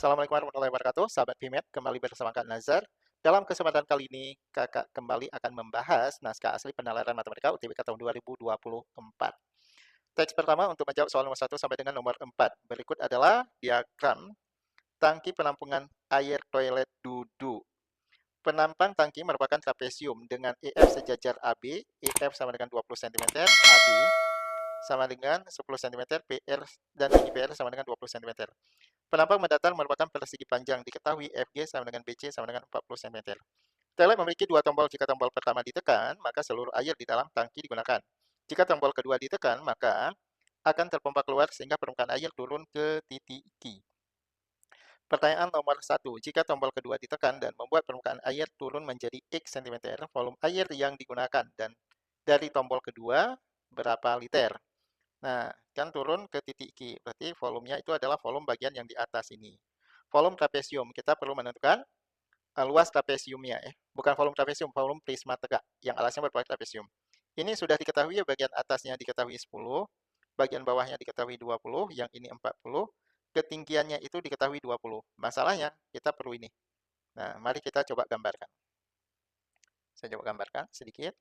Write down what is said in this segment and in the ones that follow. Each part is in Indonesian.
Assalamualaikum warahmatullahi wabarakatuh, sahabat PMET, kembali bersama Kak Nazar. Dalam kesempatan kali ini, Kakak kembali akan membahas naskah asli penalaran matematika UTBK tahun 2024. Teks pertama untuk menjawab soal nomor 1 sampai dengan nomor 4. Berikut adalah diagram tangki penampungan air toilet duduk. Penampang tangki merupakan trapesium dengan EF sejajar AB, EF sama dengan 20 cm, AB sama dengan 10 cm, PR dan tinggi PR sama dengan 20 cm. Penampang mendatar merupakan persegi panjang, diketahui FG sama dengan BC sama dengan 40 cm. Toilet memiliki dua tombol. Jika tombol pertama ditekan, maka seluruh air di dalam tangki digunakan. Jika tombol kedua ditekan, maka akan terpompa keluar sehingga permukaan air turun ke titik Q. Pertanyaan nomor 1. Jika tombol kedua ditekan dan membuat permukaan air turun menjadi X cm, volume air yang digunakan dan dari tombol kedua berapa liter? Nah, kan turun ke titik Q, berarti volumenya itu adalah volume bagian yang di atas ini. Volume trapesium, kita perlu menentukan luas trapesiumnya ya. Bukan volume trapesium, volume prisma tegak yang alasnya berpolak trapesium. Ini sudah diketahui ya, bagian atasnya diketahui 10, bagian bawahnya diketahui 20, yang ini 40, ketinggiannya itu diketahui 20. Masalahnya kita perlu ini. Nah, mari kita coba gambarkan. Saya coba gambarkan sedikit.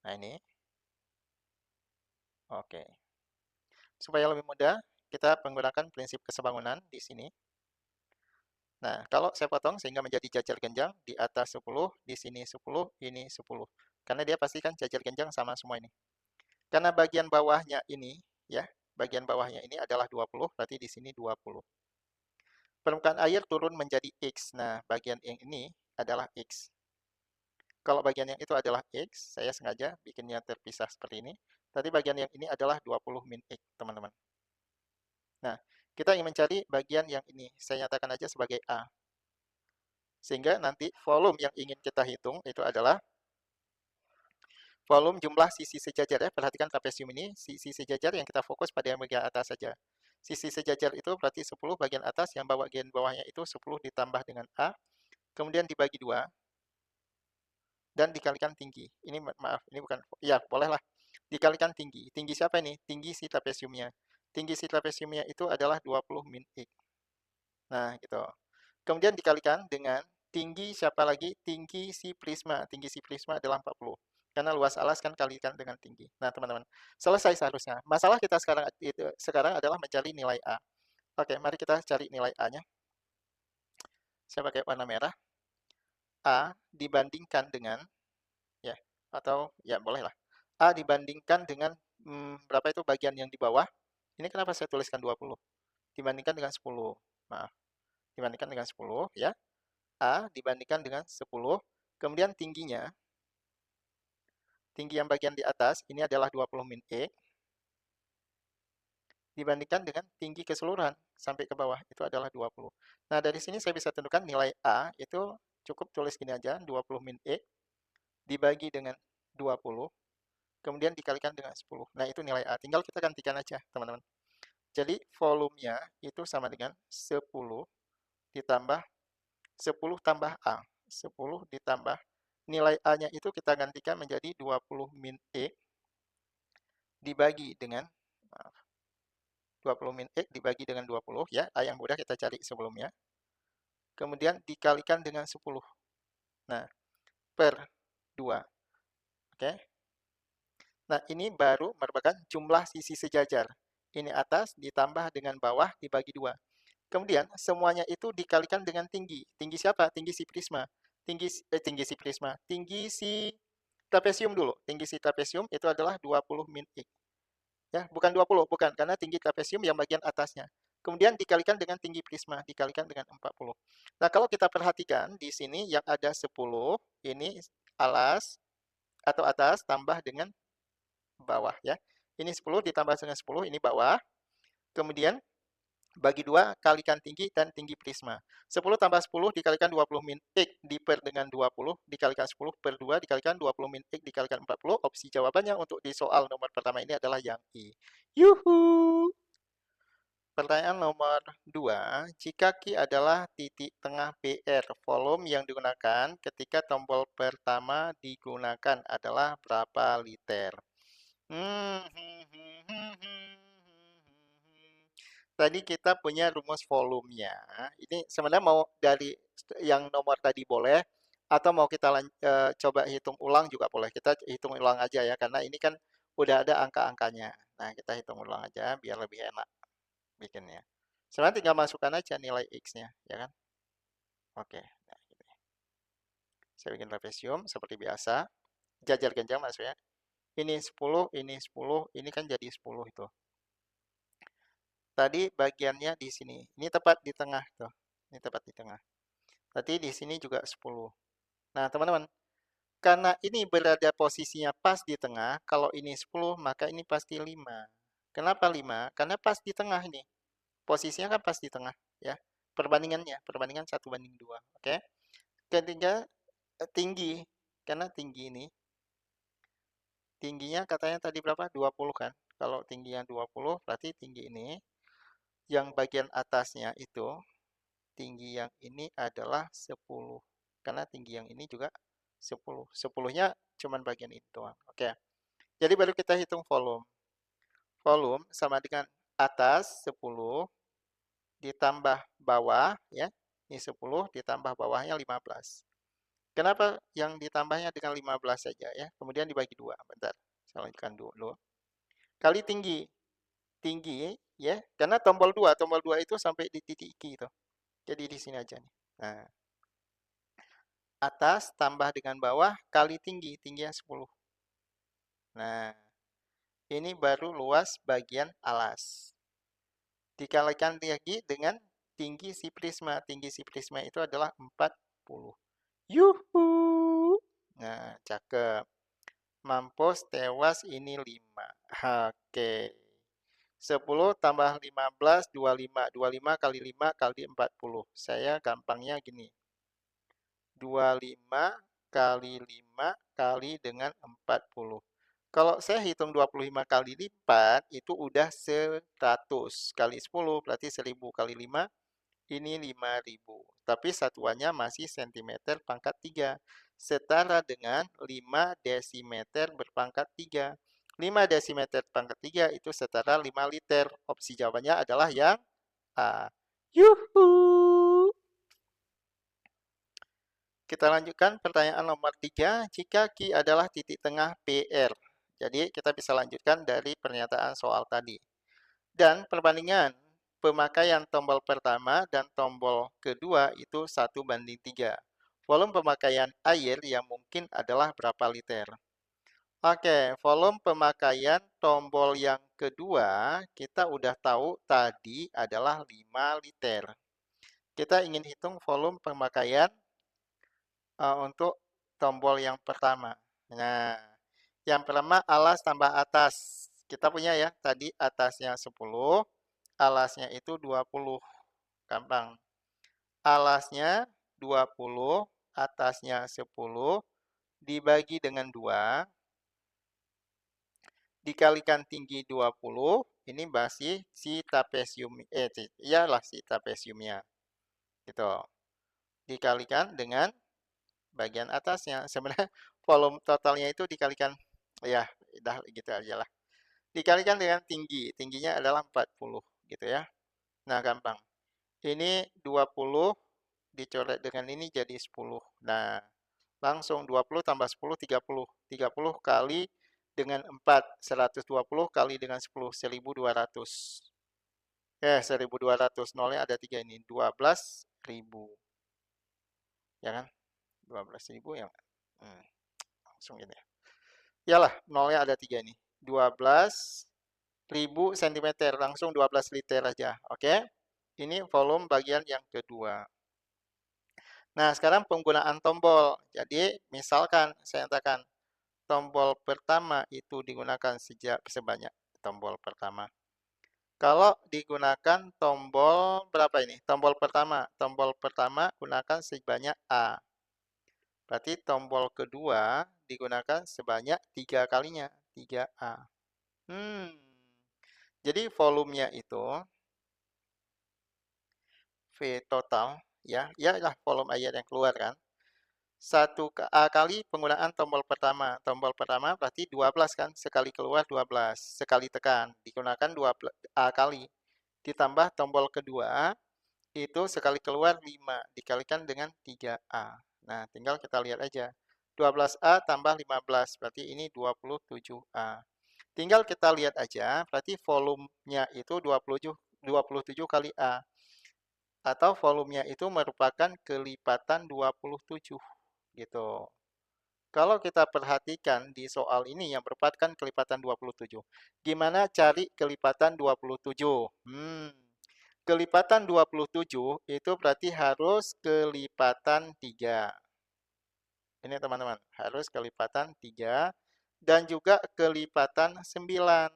Nah, ini. Oke. Supaya lebih mudah, kita menggunakan prinsip kesebangunan di sini. Nah, kalau saya potong sehingga menjadi jajar genjang, di atas 10, di sini 10, ini 10. Karena dia pastikan jajar genjang sama semua ini. Karena bagian bawahnya ini, ya, bagian bawahnya ini adalah 20, berarti di sini 20. Permukaan air turun menjadi X. Nah, bagian yang ini adalah X. Kalau bagian yang itu adalah X, saya sengaja bikinnya terpisah seperti ini. Tadi bagian yang ini adalah 20 min X, teman-teman. Nah, kita ingin mencari bagian yang ini. Saya nyatakan aja sebagai A. Sehingga nanti volume yang ingin kita hitung itu adalah volume jumlah sisi sejajar ya. Perhatikan trapesium ini, sisi sejajar yang kita fokus pada yang bagian atas saja. Sisi sejajar itu berarti 10 bagian atas, yang bagian bawahnya itu 10 ditambah dengan A, kemudian dibagi 2, dan dikalikan tinggi. Ini maaf, ini bukan, ya bolehlah. Dikalikan tinggi. Tinggi siapa ini? Tinggi si trapesiumnya. Tinggi si trapesiumnya itu adalah 20 min X. Nah, gitu. Kemudian dikalikan dengan tinggi siapa lagi? Tinggi si prisma. Tinggi si prisma adalah 40. Karena luas alas kan kalikan dengan tinggi. Nah, teman-teman, selesai seharusnya. Masalah kita sekarang adalah mencari nilai A. Oke, mari kita cari nilai A-nya. Saya pakai warna merah. A dibandingkan dengan, ya, atau ya bolehlah. A dibandingkan dengan berapa itu bagian yang di bawah. Ini kenapa saya tuliskan 20? Dibandingkan dengan 10. Maaf. Dibandingkan dengan 10, ya. A dibandingkan dengan 10, kemudian tingginya, tinggi yang bagian di atas, ini adalah 20 min E, dibandingkan dengan tinggi keseluruhan sampai ke bawah, itu adalah 20. Nah, dari sini saya bisa tentukan nilai A, itu cukup tulis gini aja, 20 min E, dibagi dengan 20, kemudian dikalikan dengan 10. Nah, itu nilai A. Tinggal kita gantikan aja, teman-teman. Jadi, volumenya itu sama dengan 10 ditambah 10 tambah A. 10 ditambah nilai A-nya itu kita gantikan menjadi 20 min E dibagi dengan, maaf, 20 min X dibagi dengan 20, ya, A yang mudah kita cari sebelumnya. Kemudian dikalikan dengan 10. Nah, per 2. Oke. Nah, ini baru merupakan jumlah sisi sejajar. Ini atas ditambah dengan bawah dibagi 2. Kemudian semuanya itu dikalikan dengan tinggi. Tinggi siapa? Tinggi si prisma. Tinggi si prisma. Tinggi si trapesium dulu. Tinggi si trapesium itu adalah 20 min X. Ya, bukan 20, bukan, karena tinggi trapesium yang bagian atasnya. Kemudian dikalikan dengan tinggi prisma, dikalikan dengan 40. Nah, kalau kita perhatikan di sini yang ada 10, ini alas atau atas tambah dengan bawah ya. Ini 10 ditambah dengan 10, ini bawah. Kemudian bagi 2 kalikan tinggi dan tinggi prisma. 10 tambah 10 dikalikan 20 min X diper dengan 20 dikalikan 10 per 2 dikalikan 20 min X dikalikan 40. Opsi jawabannya untuk di soal nomor pertama ini adalah yang I. Yuhu! Pertanyaan nomor 2. Jika Q adalah titik tengah PR, volume yang digunakan ketika tombol pertama digunakan adalah berapa liter? tadi kita punya rumus volumenya. Ini sebenarnya mau dari yang nomor tadi boleh, atau mau kita coba hitung ulang juga boleh. Kita hitung ulang aja ya, karena ini kan udah ada angka-angkanya. Nah, kita hitung ulang aja biar lebih enak bikinnya. Sebenarnya tinggal masukkan aja nilai X-nya, ya kan? Oke, nah, gitu. Saya bikin revisium seperti biasa. Jajar genjang maksudnya. Ini 10, ini kan jadi 10 itu. Tadi bagiannya di sini. Ini tepat di tengah tuh. Ini tepat di tengah. Tadi di sini juga 10. Nah, teman-teman, karena ini berada posisinya pas di tengah, kalau ini 10, maka ini pasti 5. Kenapa 5? Karena pas di tengah ini. Posisinya kan pas di tengah, ya. Perbandingannya, perbandingan 1:2. Oke. Ketiga, tinggi. Karena tinggi ini, tingginya katanya tadi berapa? 20 kan? Kalau tingginya 20, berarti tinggi ini. Yang bagian atasnya itu, tinggi yang ini adalah 10. Karena tinggi yang ini juga 10. 10-nya cuma bagian itu doang. Oke. Jadi baru kita hitung volume. Volume sama dengan atas 10 ditambah bawah, ya. Ini 10 ditambah bawahnya 15. Kenapa yang ditambahnya dengan 15 saja ya? Kemudian dibagi 2. Bentar. Saya lanjutkan dulu. Kali tinggi. Tinggi ya, karena tombol 2 itu sampai di titik Q itu. Jadi di sini aja nih. Nah, atas tambah dengan bawah kali tinggi, tingginya 10. Nah, ini baru luas bagian alas. Dikalikan lagi dengan tinggi si prisma. Tinggi si prisma itu adalah 40. Yuhu! Nah, cakep. Mampus tewas ini 5. Oke. 10 tambah 15, 25. 25 kali 5 kali 40. Saya gampangnya gini. 25 kali 5 kali dengan 40. Kalau saya hitung 25 kali lipat, itu udah 100 kali 10, berarti 1000 kali 5, ini 5000. Tapi satuannya masih cm pangkat 3. Setara dengan 5 desimeter berpangkat 3. 5 desimeter pangkat 3 itu setara 5 liter. Opsi jawabannya adalah yang A. Yuhu! Kita lanjutkan pertanyaan nomor 3. Jika Q adalah titik tengah PR. Jadi kita bisa lanjutkan dari pernyataan soal tadi. Dan perbandingan pemakaian tombol pertama dan tombol kedua itu 1:3. Volume pemakaian air yang mungkin adalah berapa liter? Oke, volume pemakaian tombol yang kedua kita udah tahu tadi adalah 5 liter. Kita ingin hitung volume pemakaian untuk tombol yang pertama. Nah, yang pertama alas tambah atas. Kita punya ya, tadi atasnya 10, alasnya itu 20. Gampang. Alasnya 20, atasnya 10, dibagi dengan 2, dikalikan tinggi 20, ini masih si trapesium, iyalah si trapesiumnya. Gitu. Dikalikan dengan bagian atasnya. Sebenarnya volume totalnya itu dikalikan, ya udah gitu aja lah. Dikalikan dengan tinggi. Tingginya adalah 40 gitu ya. Nah, gampang. Ini 20 dicoret dengan ini jadi 10. Nah, langsung 20 tambah 10, 30. 30 kali dengan 4. 120 kali dengan 10. 1200. 1200. Nolnya ada 3 ini. 12.000. Ya kan? 12.000 ya. Langsung ini ya. Iyalah, nolnya ada 3 nih. 12.000 cm. Langsung 12 liter aja. Oke? Ini volume bagian yang kedua. Nah, sekarang penggunaan tombol. Jadi, misalkan saya katakan tombol pertama itu digunakan sebanyak tombol pertama. Kalau digunakan tombol berapa ini? Tombol pertama. Tombol pertama gunakan sebanyak A. Berarti tombol kedua digunakan sebanyak 3 kalinya. 3A. Jadi volumenya itu V total ya, ialah volume air yang keluar kan. 1 kali penggunaan tombol pertama. Tombol pertama berarti 12 kan, sekali keluar 12, sekali tekan digunakan 12 A kali. ditambah tombol kedua, itu sekali keluar 5 dikalikan dengan 3A. Nah, tinggal kita lihat aja. 12A tambah 15, berarti ini 27A. Tinggal kita lihat aja, berarti volumenya itu 27 kali A. Atau volumenya itu merupakan kelipatan 27, gitu. Kalau kita perhatikan di soal ini yang merupakan kelipatan 27. Gimana cari kelipatan 27? Kelipatan 27 itu berarti harus kelipatan 3. Ini teman-teman, harus kelipatan 3 dan juga kelipatan 9.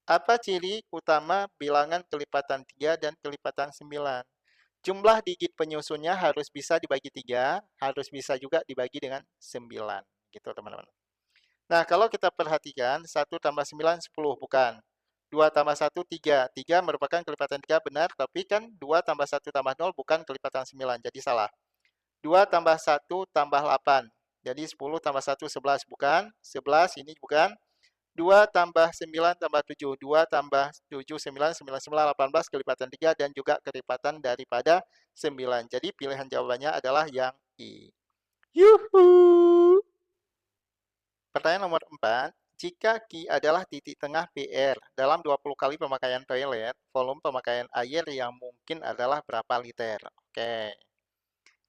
Apa ciri utama bilangan kelipatan 3 dan kelipatan 9? Jumlah digit penyusunnya harus bisa dibagi 3, harus bisa juga dibagi dengan 9. Gitu teman-teman. Nah, kalau kita perhatikan, 1 tambah 9, 10, bukan. 2 tambah 1, 3. 3 merupakan kelipatan 3, benar. Tapi kan 2 tambah 1 tambah 0 bukan kelipatan 9, jadi salah. 2 tambah 1 tambah 8. Jadi 10 tambah 1, 11, bukan. 11, ini bukan. 2 tambah 9 tambah 7. 2 tambah 7, 9, 9, 9, 18, kelipatan 3, dan juga kelipatan daripada 9. Jadi pilihan jawabannya adalah yang I. Yuhu! Pertanyaan nomor 4. Jika Q adalah titik tengah PR dalam 20 kali pemakaian toilet, volume pemakaian air yang mungkin adalah berapa liter? Oke.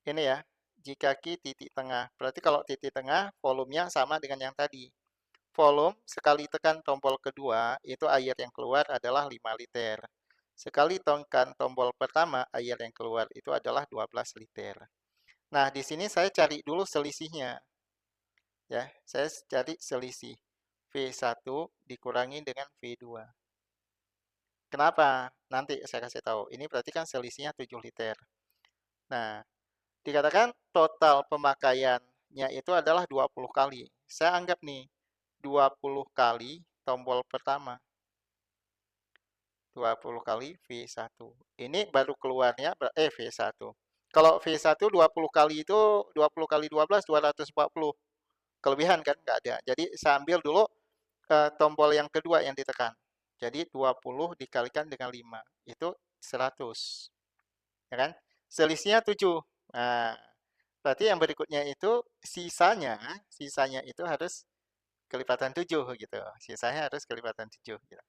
Ini ya. Jika Q titik tengah. Berarti kalau titik tengah, volumenya sama dengan yang tadi. Volume sekali tekan tombol kedua, itu air yang keluar adalah 5 liter. Sekali tekan tombol pertama, air yang keluar itu adalah 12 liter. Nah, di sini saya cari dulu selisihnya. Ya, saya cari selisih V1 dikurangi dengan V2. Kenapa? Nanti saya kasih tahu. Ini berarti kan selisihnya 7 liter. Nah, dikatakan total pemakaiannya itu adalah 20 kali. Saya anggap nih, 20 kali tombol pertama. 20 kali V1. Ini baru keluarnya, V1. Kalau V1 20 kali itu 20 kali 12, 240. Kelebihan kan? Nggak ada. Jadi saya ambil dulu tombol yang kedua yang ditekan. Jadi 20 dikalikan dengan 5. Itu 100. Ya kan? Selisihnya 7. Nah, berarti yang berikutnya itu sisanya itu harus kelipatan 7 gitu. Sisanya harus kelipatan 7 gitu.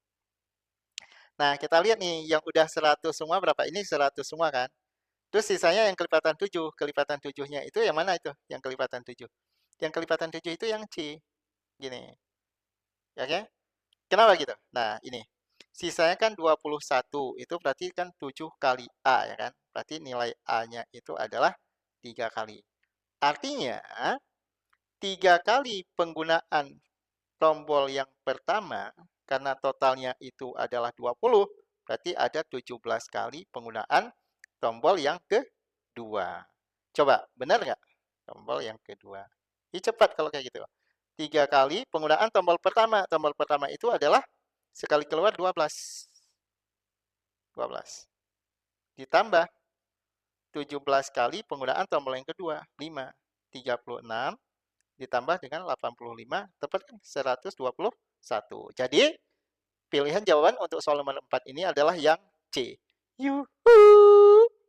Nah, kita lihat nih yang udah 100 semua berapa? Ini 100 semua kan? Terus sisanya yang kelipatan 7. Kelipatan 7-nya itu yang mana itu? Yang kelipatan 7. Yang kelipatan 7 itu yang C. Gini. Ya kan? Kenapa gitu? Nah, ini. Sisanya kan 21. Itu berarti kan 7 kali A, ya kan? Berarti nilai A-nya itu adalah 3 kali. Artinya, 3 kali penggunaan tombol yang pertama, karena totalnya itu adalah 20, berarti ada 17 kali penggunaan tombol yang kedua. Coba, benar nggak? Tombol yang kedua. Ini cepat kalau kayak gitu. 3 kali penggunaan tombol pertama. Tombol pertama itu adalah sekali keluar 12. 12. Ditambah 17 kali penggunaan tombol yang kedua. 5. 36. Ditambah dengan 85. Tepat kan? 121. Jadi, pilihan jawaban untuk soal nomor 4 ini adalah yang C. Yuhu!